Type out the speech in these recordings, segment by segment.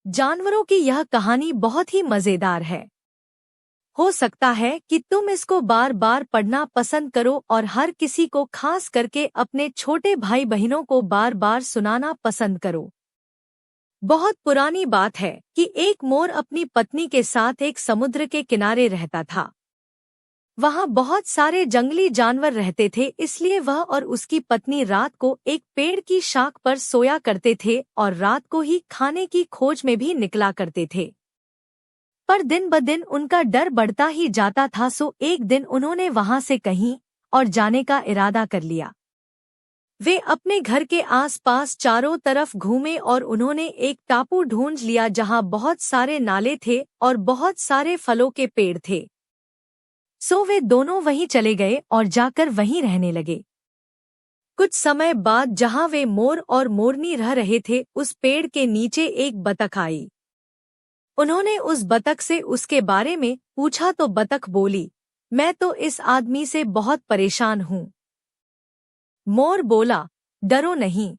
जानवरों की यह कहानी बहुत ही मजेदार है। हो सकता है कि तुम इसको बार बार पढ़ना पसंद करो और हर किसी को, खास करके अपने छोटे भाई बहनों को बार बार सुनाना पसंद करो। बहुत पुरानी बात है कि एक मोर अपनी पत्नी के साथ एक समुद्र के किनारे रहता था। वहाँ बहुत सारे जंगली जानवर रहते थे, इसलिए वह और उसकी पत्नी रात को एक पेड़ की शाख पर सोया करते थे और रात को ही खाने की खोज में भी निकला करते थे। पर दिन ब दिन उनका डर बढ़ता ही जाता था, सो एक दिन उन्होंने वहां से कहीं और जाने का इरादा कर लिया। वे अपने घर के आसपास चारों तरफ घूमे और उन्होंने एक टापू ढूंढ लिया जहां बहुत सारे नाले थे और बहुत सारे फलों के पेड़ थे। सो वे दोनों वहीं चले गए और जाकर वहीं रहने लगे। कुछ समय बाद जहां वे मोर और मोरनी रह रहे थे, उस पेड़ के नीचे एक बतख आई। उन्होंने उस बतख से उसके बारे में पूछा तो बतख बोली, मैं तो इस आदमी से बहुत परेशान हूँ। मोर बोला, डरो नहीं,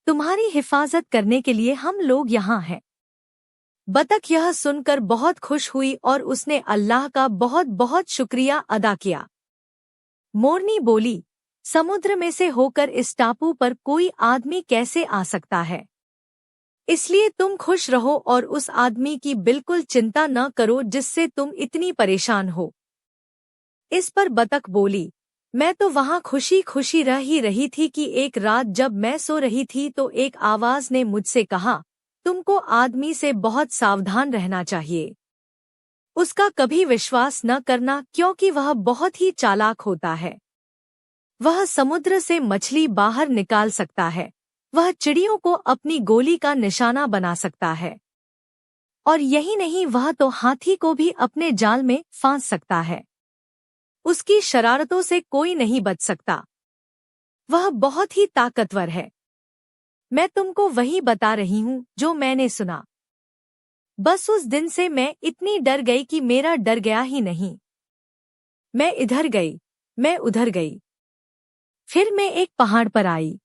तुम्हारी हिफाजत करने के लिए हम लोग यहाँ हैं। बतख यह सुनकर बहुत खुश हुई और उसने अल्लाह का बहुत बहुत शुक्रिया अदा किया। मोरनी बोली, समुद्र में से होकर इस टापू पर कोई आदमी कैसे आ सकता है, इसलिए तुम खुश रहो और उस आदमी की बिल्कुल चिंता न करो जिससे तुम इतनी परेशान हो। इस पर बतख बोली, मैं तो वहाँ खुशी खुशी रह ही रही थी कि एक रात जब मैं सो रही थी तो एक आवाज ने मुझसे कहा, तुमको आदमी से बहुत सावधान रहना चाहिए। उसका कभी विश्वास न करना, क्योंकि वह बहुत ही चालाक होता है। वह समुद्र से मछली बाहर निकाल सकता है, वह चिड़ियों को अपनी गोली का निशाना बना सकता है, और यही नहीं, वह तो हाथी को भी अपने जाल में फांस सकता है। उसकी शरारतों से कोई नहीं बच सकता। वह बहुत ही ताकतवर है। मैं तुमको वही बता रही हूँ जो मैंने सुना। बस उस दिन से मैं इतनी डर गई कि मेरा डर गया ही नहीं। मैं इधर गई, मैं उधर गई, फिर मैं एक पहाड़ पर आई।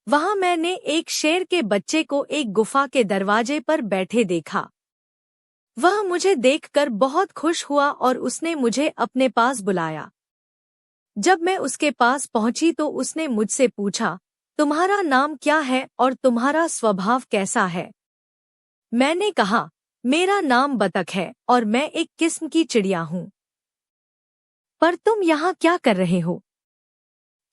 वहां मैंने एक शेर के बच्चे को एक गुफा के दरवाजे पर बैठे देखा। वह मुझे देखकर बहुत खुश हुआ और उसने मुझे अपने पास बुलाया। जब मैं उसके पास पहुंची तो उसने मुझसे पूछा, तुम्हारा नाम क्या है और तुम्हारा स्वभाव कैसा है? मैंने कहा, मेरा नाम बतख है और मैं एक किस्म की चिड़िया हूँ। पर तुम यहाँ क्या कर रहे हो?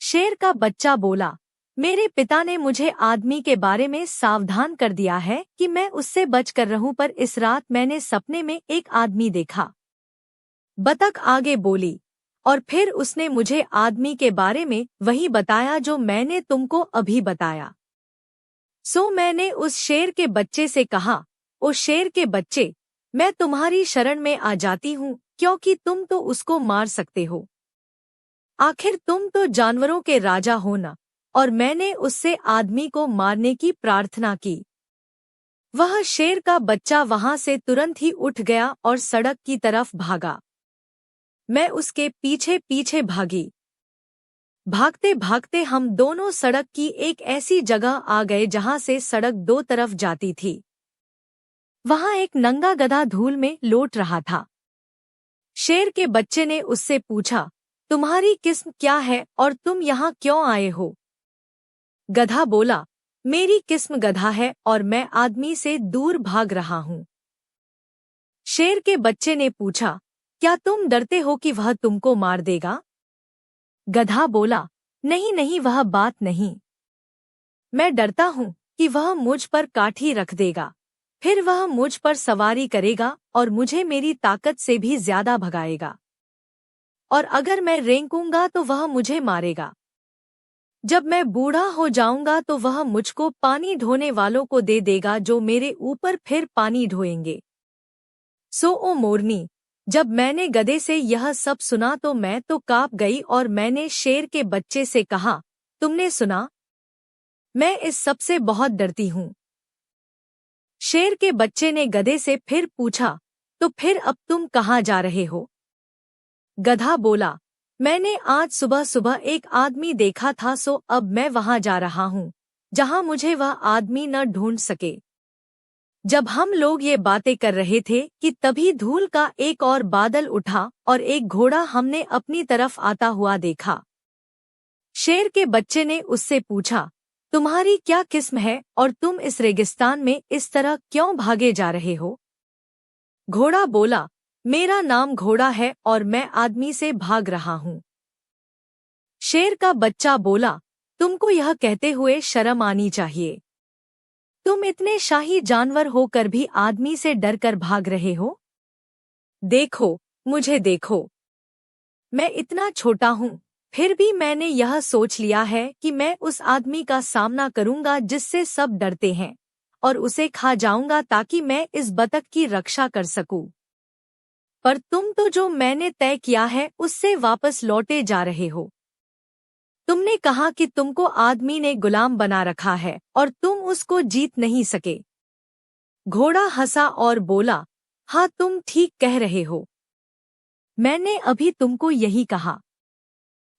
शेर का बच्चा बोला, मेरे पिता ने मुझे आदमी के बारे में सावधान कर दिया है कि मैं उससे बच कर रहूं, पर इस रात मैंने सपने में एक आदमी देखा। बतख आगे बोली, और फिर उसने मुझे आदमी के बारे में वही बताया जो मैंने तुमको अभी बताया। सो मैंने उस शेर के बच्चे से कहा, ओ शेर के बच्चे, मैं तुम्हारी शरण में आ जाती हूँ, क्योंकि तुम तो उसको मार सकते हो। आखिर तुम तो जानवरों के राजा हो ना। और मैंने उससे आदमी को मारने की प्रार्थना की। वह शेर का बच्चा वहां से तुरंत ही उठ गया और सड़क की तरफ भागा। मैं उसके पीछे पीछे भागी। भागते भागते हम दोनों सड़क की एक ऐसी जगह आ गए जहां से सड़क दो तरफ जाती थी। वहां एक नंगा गधा धूल में लौट रहा था। शेर के बच्चे ने उससे पूछा, तुम्हारी किस्म क्या है और तुम यहाँ क्यों आए हो? गधा बोला, मेरी किस्म गधा है और मैं आदमी से दूर भाग रहा हूँ। शेर के बच्चे ने पूछा, क्या तुम डरते हो कि वह तुमको मार देगा? गधा बोला, नहीं नहीं, वह बात नहीं। मैं डरता हूँ कि वह मुझ पर काठी रख देगा, फिर वह मुझ पर सवारी करेगा और मुझे मेरी ताकत से भी ज्यादा भगाएगा, और अगर मैं रेंकूंगा तो वह मुझे मारेगा। जब मैं बूढ़ा हो जाऊंगा तो वह मुझको पानी ढोने वालों को दे देगा जो मेरे ऊपर फिर पानी ढोएंगे। सो ओ मोरनी, जब मैंने गधे से यह सब सुना तो मैं तो कांप गई और मैंने शेर के बच्चे से कहा, तुमने सुना? मैं इस सब से बहुत डरती हूँ। शेर के बच्चे ने गधे से फिर पूछा, तो फिर अब तुम कहाँ जा रहे हो? गधा बोला, मैंने आज सुबह सुबह एक आदमी देखा था, सो अब मैं वहां जा रहा हूँ जहां मुझे वह आदमी न ढूंढ सके। जब हम लोग ये बातें कर रहे थे कि तभी धूल का एक और बादल उठा और एक घोड़ा हमने अपनी तरफ आता हुआ देखा। शेर के बच्चे ने उससे पूछा, तुम्हारी क्या किस्म है और तुम इस रेगिस्तान में इस तरह क्यों भागे जा रहे हो? घोड़ा बोला, मेरा नाम घोड़ा है और मैं आदमी से भाग रहा हूँ। शेर का बच्चा बोला, तुमको यह कहते हुए शर्म आनी चाहिए। तुम इतने शाही जानवर होकर भी आदमी से डरकर भाग रहे हो? देखो, मुझे देखो। मैं इतना छोटा हूँ, फिर भी मैंने यह सोच लिया है कि मैं उस आदमी का सामना करूंगा जिससे सब डरते हैं, और उसे खा जाऊंगा ताकि मैं इस बतख की रक्षा कर सकूं। पर तुम तो जो मैंने तय किया है उससे वापस लौटे जा रहे हो। तुमने कहा कि तुमको आदमी ने गुलाम बना रखा है और तुम उसको जीत नहीं सके। घोड़ा हंसा और बोला, हाँ तुम ठीक कह रहे हो। मैंने अभी तुमको यही कहा।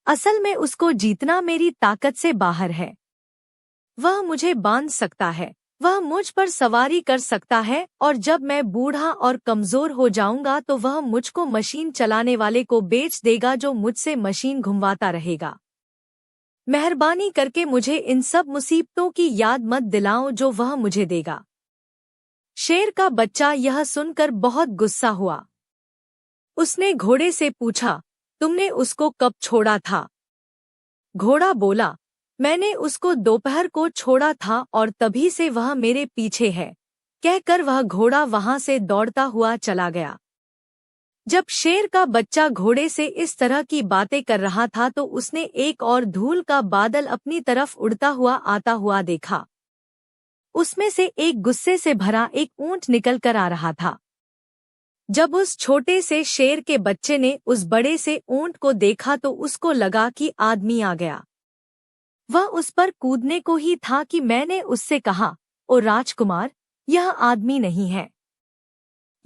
असल में उसको जीतना मेरी ताकत से बाहर है। वह मुझे बांध सकता है, वह मुझ पर सवारी कर सकता है, और जब मैं बूढ़ा और कमजोर हो जाऊंगा तो वह मुझको मशीन चलाने वाले को बेच देगा जो मुझसे मशीन घुमवाता रहेगा। मेहरबानी करके मुझे इन सब मुसीबतों की याद मत दिलाओ जो वह मुझे देगा। शेर का बच्चा यह सुनकर बहुत गुस्सा हुआ। उसने घोड़े से पूछा, तुमने उसको कब छोड़ा था? घोड़ा बोला, मैंने उसको दोपहर को छोड़ा था और तभी से वह मेरे पीछे है। कहकर वह घोड़ा वहां से दौड़ता हुआ चला गया। जब शेर का बच्चा घोड़े से इस तरह की बातें कर रहा था तो उसने एक और धूल का बादल अपनी तरफ उड़ता हुआ आता हुआ देखा। उसमें से एक गुस्से से भरा एक ऊंट निकल कर आ रहा था। जब उस छोटे से शेर के बच्चे ने उस बड़े से ऊंट को देखा तो उसको लगा कि आदमी आ गया। वह उस पर कूदने को ही था कि मैंने उससे कहा, ओ राजकुमार, यह आदमी नहीं है,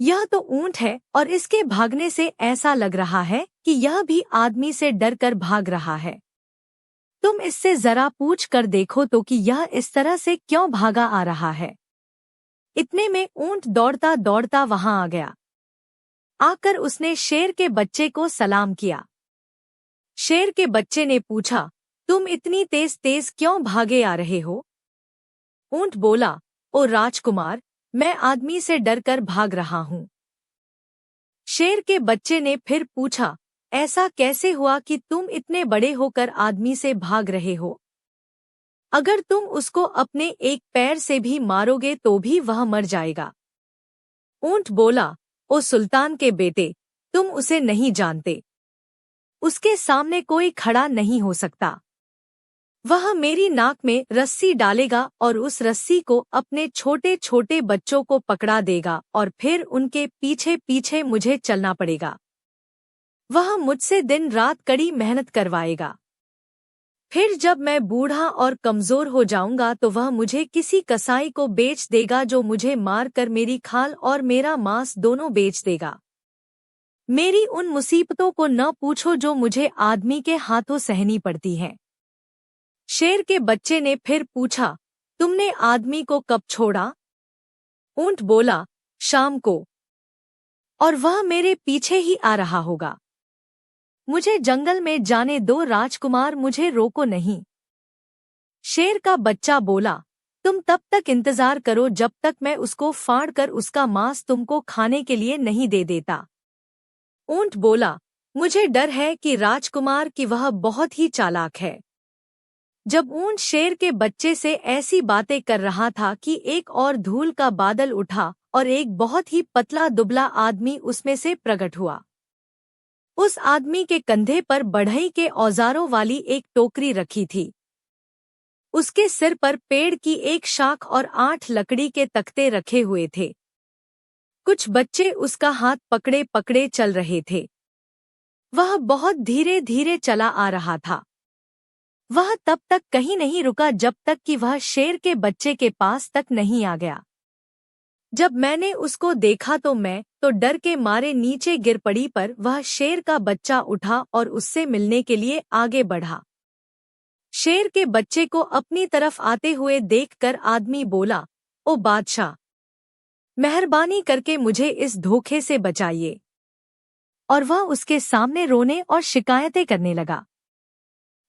यह तो ऊंट है, और इसके भागने से ऐसा लग रहा है कि यह भी आदमी से डरकर भाग रहा है। तुम इससे जरा पूछ कर देखो तो कि यह इस तरह से क्यों भागा आ रहा है। इतने में ऊंट दौड़ता दौड़ता वहां आ गया। आकर उसने शेर के बच्चे को सलाम किया। शेर के बच्चे ने पूछा, तुम इतनी तेज तेज क्यों भागे आ रहे हो? ऊंट बोला, ओ राजकुमार, मैं आदमी से डरकर भाग रहा हूँ। शेर के बच्चे ने फिर पूछा, ऐसा कैसे हुआ कि तुम इतने बड़े होकर आदमी से भाग रहे हो? अगर तुम उसको अपने एक पैर से भी मारोगे तो भी वह मर जाएगा। ऊंट बोला, ओ सुल्तान के बेटे, तुम उसे नहीं जानते। उसके सामने कोई खड़ा नहीं हो सकता। वह मेरी नाक में रस्सी डालेगा और उस रस्सी को अपने छोटे छोटे बच्चों को पकड़ा देगा और फिर उनके पीछे पीछे मुझे चलना पड़ेगा। वह मुझसे दिन रात कड़ी मेहनत करवाएगा। फिर जब मैं बूढ़ा और कमजोर हो जाऊंगा तो वह मुझे किसी कसाई को बेच देगा जो मुझे मार कर मेरी खाल और मेरा मांस दोनों बेच देगा। मेरी उन मुसीबतों को न पूछो जो मुझे आदमी के हाथों सहनी पड़ती हैं। शेर के बच्चे ने फिर पूछा, तुमने आदमी को कब छोड़ा? ऊंट बोला, शाम को, और वह मेरे पीछे ही आ रहा होगा। मुझे जंगल में जाने दो राजकुमार, मुझे रोको नहीं। शेर का बच्चा बोला, तुम तब तक इंतजार करो जब तक मैं उसको फाड़ कर उसका मांस तुमको खाने के लिए नहीं दे देता। ऊंट बोला, मुझे डर है कि राजकुमार की वह बहुत ही चालाक है। जब ऊंट शेर के बच्चे से ऐसी बातें कर रहा था कि एक और धूल का बादल उठा और एक बहुत ही पतला दुबला आदमी उसमें से प्रकट हुआ। उस आदमी के कंधे पर बढ़ई के औजारों वाली एक टोकरी रखी थी। उसके सिर पर पेड़ की एक शाख और 8 लकड़ी के तख्ते रखे हुए थे। कुछ बच्चे उसका हाथ पकड़े पकड़े चल रहे थे। वह बहुत धीरे धीरे चला आ रहा था। वह तब तक कहीं नहीं रुका जब तक कि वह शेर के बच्चे के पास तक नहीं आ गया। जब मैंने उसको देखा तो मैं तो डर के मारे नीचे गिर पड़ी, पर वह शेर का बच्चा उठा और उससे मिलने के लिए आगे बढ़ा। शेर के बच्चे को अपनी तरफ आते हुए देखकर आदमी बोला, ओ बादशाह, मेहरबानी करके मुझे इस धोखे से बचाइए। और वह उसके सामने रोने और शिकायतें करने लगा।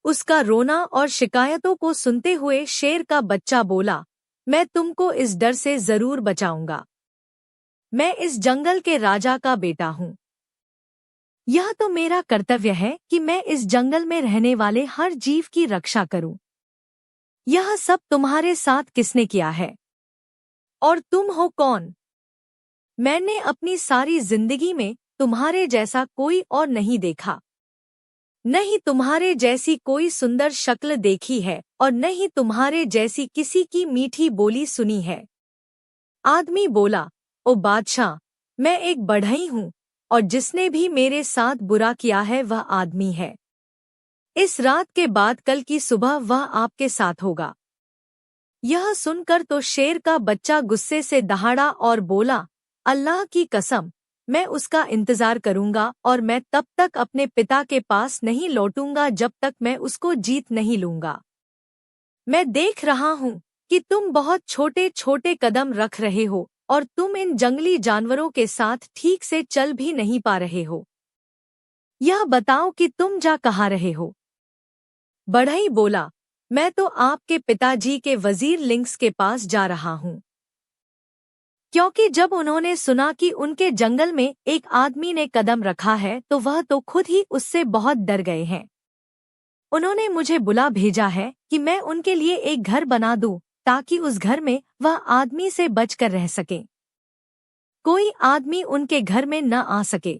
उसका रोना और शिकायतों को सुनते हुए शेर का बच्चा बोला, मैं तुमको इस डर से जरूर बचाऊंगा। मैं इस जंगल के राजा का बेटा हूँ। यह तो मेरा कर्तव्य है कि मैं इस जंगल में रहने वाले हर जीव की रक्षा करूं। यह सब तुम्हारे साथ किसने किया है? और तुम हो कौन? मैंने अपनी सारी जिंदगी में तुम्हारे जैसा कोई और नहीं देखा। न ही तुम्हारे जैसी कोई सुंदर शक्ल देखी है और न ही तुम्हारे जैसी किसी की मीठी बोली सुनी है। आदमी बोला, ओ बादशाह, मैं एक बढ़ई हूँ और जिसने भी मेरे साथ बुरा किया है वह आदमी है। इस रात के बाद कल की सुबह वह आपके साथ होगा। यह सुनकर तो शेर का बच्चा गुस्से से दहाड़ा और बोला, अल्लाह की कसम, मैं उसका इंतजार करूंगा और मैं तब तक अपने पिता के पास नहीं लौटूंगा जब तक मैं उसको जीत नहीं लूंगा। मैं देख रहा हूँ कि तुम बहुत छोटे छोटे कदम रख रहे हो और तुम इन जंगली जानवरों के साथ ठीक से चल भी नहीं पा रहे हो। यह बताओ कि तुम जा कहाँ रहे हो? बढ़ई बोला, मैं तो आपके पिताजी के वजीर लिंक्स के पास जा रहा हूँ। क्योंकि जब उन्होंने सुना कि उनके जंगल में एक आदमी ने कदम रखा है तो वह तो खुद ही उससे बहुत डर गए हैं। उन्होंने मुझे बुला भेजा है कि मैं उनके लिए एक घर बना दूं ताकि उस घर में वह आदमी से बचकर रह सके। कोई आदमी उनके घर में न आ सके।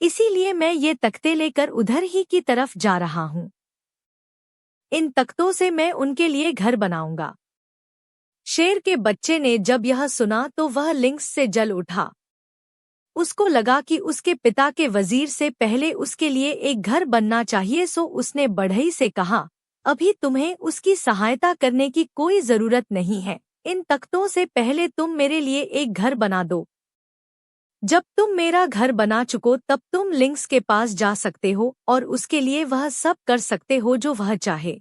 इसीलिए मैं ये तख्ते लेकर उधर ही की तरफ जा रहा हूँ। इन तख्तों से मैं उनके लिए घर बनाऊंगा। शेर के बच्चे ने जब यह सुना तो वह लिंक्स से जल उठा। उसको लगा कि उसके पिता के वजीर से पहले उसके लिए एक घर बनना चाहिए, सो उसने बढ़ई से कहा, अभी तुम्हें उसकी सहायता करने की कोई जरूरत नहीं है। इन तख्तों से पहले तुम मेरे लिए एक घर बना दो। जब तुम मेरा घर बना चुको तब तुम लिंक्स के पास जा सकते हो और उसके लिए वह सब कर सकते हो जो वह चाहे।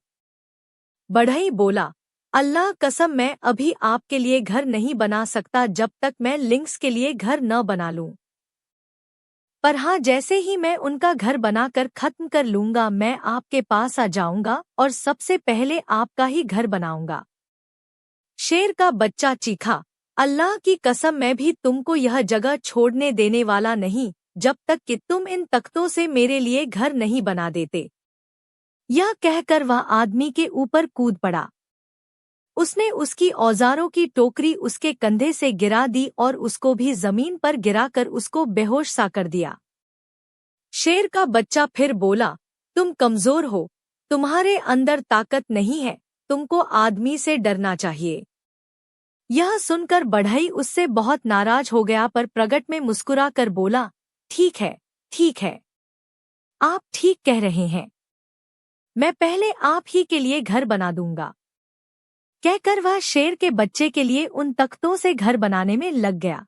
बढ़ई बोला, अल्लाह कसम, मैं अभी आपके लिए घर नहीं बना सकता जब तक मैं लिंक्स के लिए घर न बना लूं। पर हाँ, जैसे ही मैं उनका घर बनाकर खत्म कर लूंगा मैं आपके पास आ जाऊंगा और सबसे पहले आपका ही घर बनाऊंगा। शेर का बच्चा चीखा, अल्लाह की कसम, मैं भी तुमको यह जगह छोड़ने देने वाला नहीं जब तक कि तुम इन तख्तों से मेरे लिए घर नहीं बना देते। यह कहकर वह आदमी के ऊपर कूद पड़ा। उसने उसकी औजारों की टोकरी उसके कंधे से गिरा दी और उसको भी जमीन पर गिराकर उसको बेहोश सा कर दिया। शेर का बच्चा फिर बोला, तुम कमजोर हो, तुम्हारे अंदर ताकत नहीं है, तुमको आदमी से डरना चाहिए। यह सुनकर बढ़ई उससे बहुत नाराज हो गया पर प्रगट में मुस्कुरा कर बोला, ठीक है, ठीक है, आप ठीक कह रहे हैं, मैं पहले आप ही के लिए घर बना दूंगा। कहकर वह शेर के बच्चे के लिए उन तख्तों से घर बनाने में लग गया।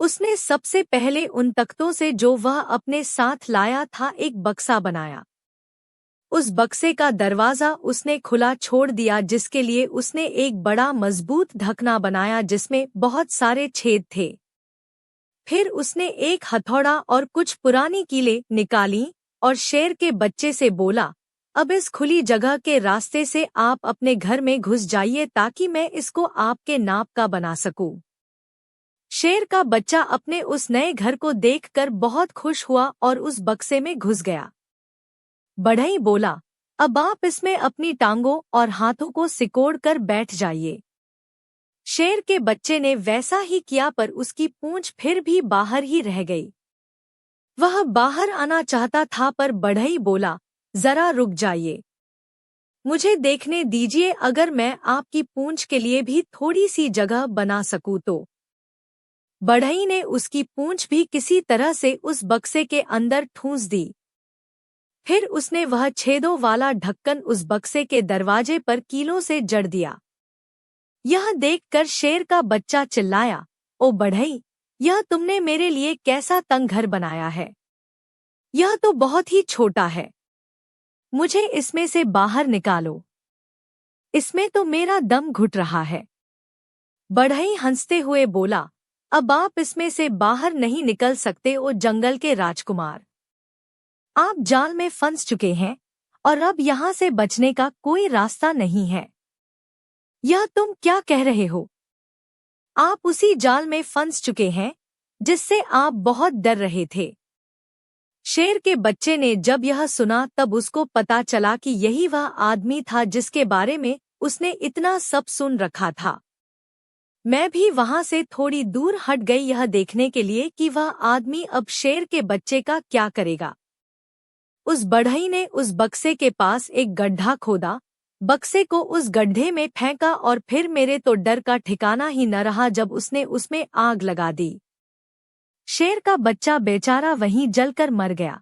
उसने सबसे पहले उन तख्तों से जो वह अपने साथ लाया था एक बक्सा बनाया। उस बक्से का दरवाजा उसने खुला छोड़ दिया जिसके लिए उसने एक बड़ा मजबूत ढकना बनाया जिसमें बहुत सारे छेद थे। फिर उसने एक हथौड़ा और कुछ पुरानी कीलें निकाली और शेर के बच्चे से बोला, अब इस खुली जगह के रास्ते से आप अपने घर में घुस जाइए ताकि मैं इसको आपके नाप का बना सकूं। शेर का बच्चा अपने उस नए घर को देखकर बहुत खुश हुआ और उस बक्से में घुस गया। बढ़ई बोला, अब आप इसमें अपनी टांगों और हाथों को सिकोड़ कर बैठ जाइए। शेर के बच्चे ने वैसा ही किया पर उसकी पूंछ फिर भी बाहर ही रह गई। वह बाहर आना चाहता था पर बढ़ई बोला, जरा रुक जाइए, मुझे देखने दीजिए, अगर मैं आपकी पूंछ के लिए भी थोड़ी सी जगह बना सकूं तो। बढ़ई ने उसकी पूंछ भी किसी तरह से उस बक्से के अंदर ठूंस दी। फिर उसने वह छेदों वाला ढक्कन उस बक्से के दरवाजे पर कीलों से जड़ दिया। यह देखकर शेर का बच्चा चिल्लाया, ओ बढ़ई, यह तुमने मेरे लिए कैसा तंग घर बनाया है? यह तो बहुत ही छोटा है, मुझे इसमें से बाहर निकालो, इसमें तो मेरा दम घुट रहा है। बढ़ई हंसते हुए बोला, अब आप इसमें से बाहर नहीं निकल सकते ओ जंगल के राजकुमार। आप जाल में फंस चुके हैं और अब यहाँ से बचने का कोई रास्ता नहीं है। यह तुम क्या कह रहे हो? आप उसी जाल में फंस चुके हैं जिससे आप बहुत डर रहे थे। शेर के बच्चे ने जब यह सुना तब उसको पता चला कि यही वह आदमी था जिसके बारे में उसने इतना सब सुन रखा था। मैं भी वहां से थोड़ी दूर हट गई यह देखने के लिए कि वह आदमी अब शेर के बच्चे का क्या करेगा। उस बढ़ई ने उस बक्से के पास एक गड्ढा खोदा, बक्से को उस गड्ढे में फेंका और फिर मेरे तो डर का ठिकाना ही न रहा जब उसने उसमें आग लगा दी। शेर का बच्चा बेचारा वहीं जलकर मर गया।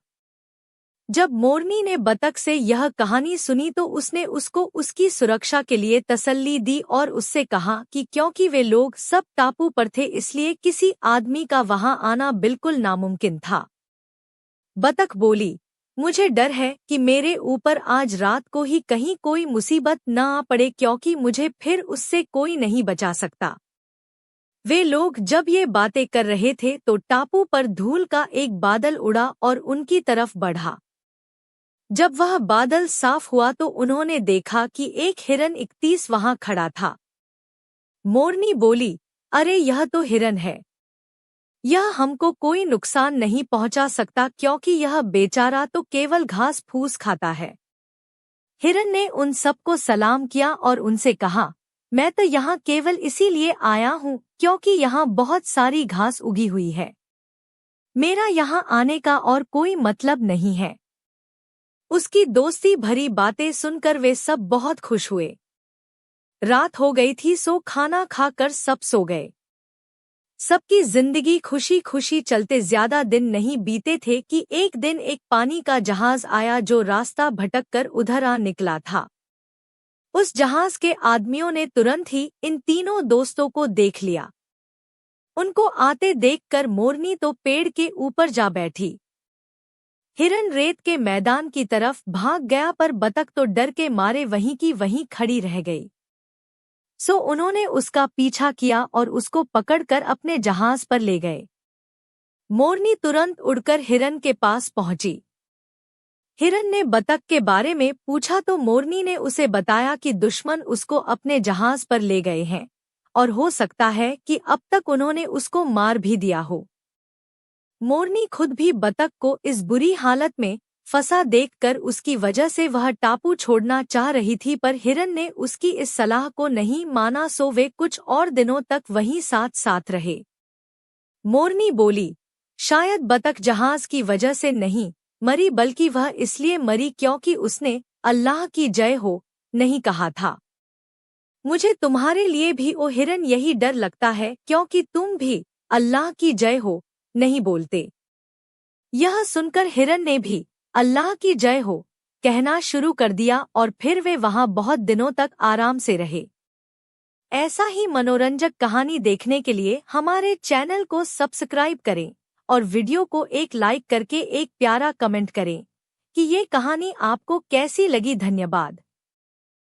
जब मोरनी ने बतख से यह कहानी सुनी तो उसने उसको उसकी सुरक्षा के लिए तसल्ली दी और उससे कहा कि क्योंकि वे लोग सब टापू पर थे इसलिए किसी आदमी का वहां आना बिल्कुल नामुमकिन था। बतख बोली, मुझे डर है कि मेरे ऊपर आज रात को ही कहीं कोई मुसीबत न आ पड़े क्योंकि मुझे फिर उससे कोई नहीं बचा सकता। वे लोग जब ये बातें कर रहे थे तो टापू पर धूल का एक बादल उड़ा और उनकी तरफ बढ़ा। जब वह बादल साफ हुआ तो उन्होंने देखा कि एक हिरन 31 वहां खड़ा था। मोरनी बोली, अरे यह तो हिरन है। यह हमको कोई नुकसान नहीं पहुंचा सकता क्योंकि यह बेचारा तो केवल घास फूस खाता है। हिरन ने उन सबको सलाम किया और उनसे कहा, मैं तो यहाँ केवल इसीलिए आया हूँ क्योंकि यहाँ बहुत सारी घास उगी हुई है। मेरा यहाँ आने का और कोई मतलब नहीं है। उसकी दोस्ती भरी बातें सुनकर वे सब बहुत खुश हुए। रात हो गई थी सो खाना खाकर सब सो गए। सबकी जिंदगी खुशी खुशी चलते ज्यादा दिन नहीं बीते थे कि एक दिन एक पानी का जहाज आया जो रास्ता भटक कर उधर आ निकला था। उस जहाज के आदमियों ने तुरंत ही इन तीनों दोस्तों को देख लिया। उनको आते देखकर मोरनी तो पेड़ के ऊपर जा बैठी। हिरन रेत के मैदान की तरफ भाग गया पर बतख तो डर के मारे वहीं की वहीं खड़ी रह गई। सो उन्होंने उसका पीछा किया और उसको पकड़कर अपने जहाज पर ले गए। मोरनी तुरंत उड़कर हिरन के पास पहुंची। हिरन ने बतख के बारे में पूछा तो मोरनी ने उसे बताया कि दुश्मन उसको अपने जहाज पर ले गए हैं और हो सकता है कि अब तक उन्होंने उसको मार भी दिया हो। मोरनी खुद भी बतख को इस बुरी हालत में फंसा देखकर उसकी वजह से वह टापू छोड़ना चाह रही थी पर हिरन ने उसकी इस सलाह को नहीं माना सो वे कुछ और दिनों तक वहीं साथ साथ रहे। मोरनी बोली, शायद बतख जहाज की वजह से नहीं मरी बल्कि वह इसलिए मरी क्योंकि उसने अल्लाह की जय हो नहीं कहा था। मुझे तुम्हारे लिए भी ओ हिरन यही डर लगता है क्योंकि तुम भी अल्लाह की जय हो नहीं बोलते। यह सुनकर हिरन ने भी अल्लाह की जय हो कहना शुरू कर दिया और फिर वे वहां बहुत दिनों तक आराम से रहे। ऐसा ही मनोरंजक कहानी देखने के लिए हमारे चैनल को सब्सक्राइब करें और वीडियो को एक लाइक करके एक प्यारा कमेंट करें कि ये कहानी आपको कैसी लगी। धन्यवाद।